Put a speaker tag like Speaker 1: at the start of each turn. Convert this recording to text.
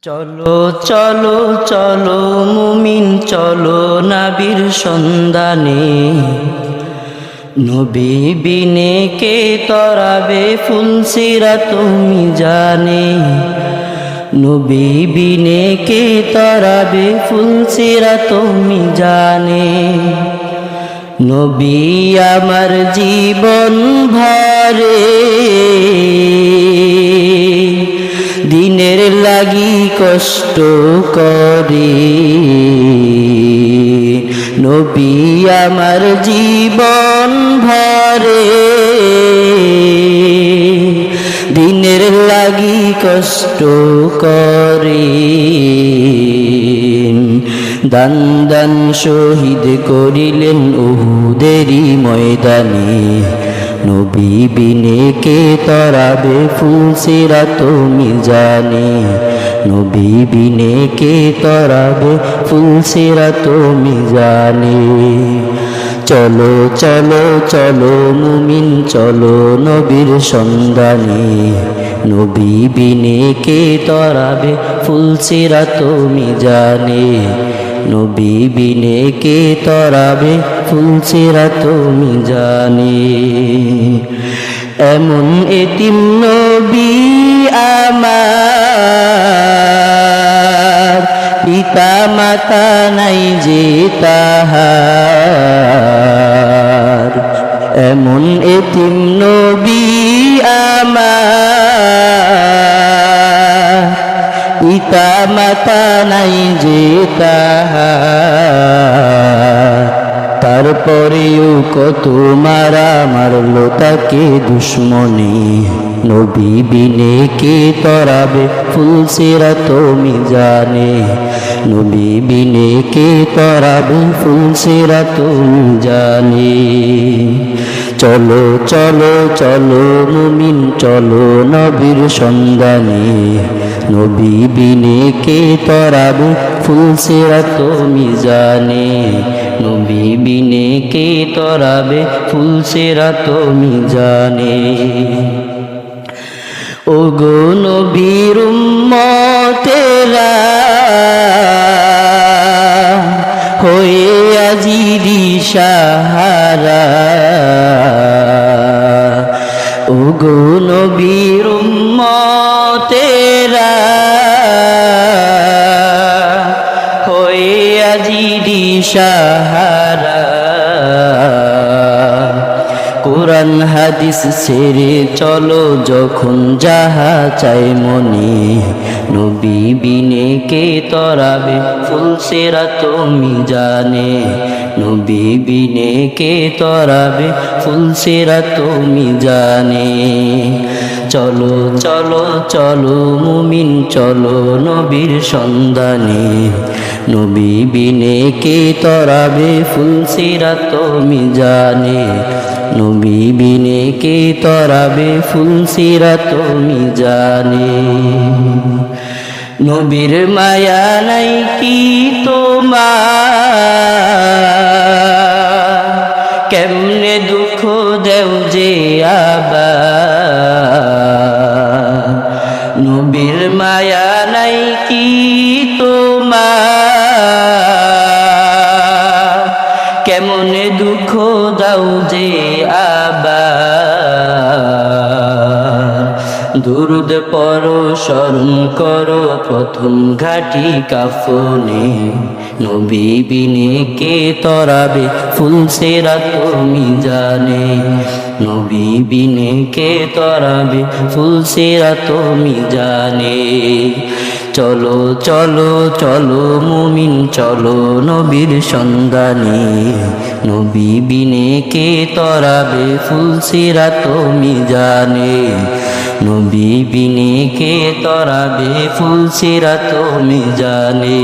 Speaker 1: চলো চলো চলো মুমিন চলো নবীর সন্ধানে, নবী বিনে কে তরাবে ফুলসিরাত মিজানে, নবী বিনে কে তরাবে ফুলসিরাত মিজানে। নবী আমার জীবন ভরে দিনের লাগি কষ্ট করে, নবী আমার জীবন ভরে দিনের লাগি কষ্ট করে। দান দান শহীদ করিলেন উহুদেরই ময়দানে, নবী বিনে কে তরাবে ফুলসিরাত মিজানে, নবী বিনে কে তরাবে ফুলসিরাত মিজানে। চলো চলো চলো মুমিন চলো নবীর সন্ধানে, নবী বিনে কে তরাবে ফুলসিরাত মিজানে, নবী বিনে কে তরাবে ফুলসিরাত মিজানে। এমন এতিম নবী আমার, পিতা মাতা নাই যে তাহার, এমন এতিম নবী আমার, পিতা মাতা নাই যে তাহার। তারপরেও কত মারা মারলো তাকে দুশ্মনে, নবী বিনে কে তরাবে ফুলসিরাত মিজানে, নবী বিনে কে তরাবে ফুলসিরাত মিজানে। চলো চলো চলো মুমিন চলো নবীর সন্ধানে, নবী বিনে কে তরাবে ফুলসিরাত মিজানে, নবী বিনে কে তরাবে ফুলসিরাত মিজানে। ওগো নবীর উম্মতেরা হয়ে আজিরি সাহারা, ওগো নবীর উম্মতেরা হয়ে আজিরি সাহারা। কোরআন হাদিস ছেড়ে চলো যখন যাহা চাই মনে, নবী বিনে কে তরাবে ফুলসিরাত মিজানে, নবী বিনে কে তরাবে ফুলসিরাত মিজানে। চলো চলো চলো মুমিন চলো নবীর সন্ধানে, নবী বিনে কে তরাবে ফুলসিরাত মিজানে, নবী বিনে কে তরাবে ফুলসিরাত মিজানে। নবীর মায়া নাই কি তোমার, কেমনে দুঃখ দেও যে আবার, নবীর মায়া নাই কি তোমার, কেমনে দুঃখ দাও যে আবার। দুরুদ পড়ো স্মরণ করো প্রথম ঘাটি কাফনে, নবী বিনে কে তরাবে ফুলসিরাত মিজানে, নবী বিনে কে তরাবে ফুলসিরাত মিজানে। চলো চলো চলো মুমিন চলো নবীর সন্ধানে, নবী বিনে কে তরাবে ফুলসিরাত মিজানে, নবী বিনে কে তরাবে ফুলসিরাত মিজানে।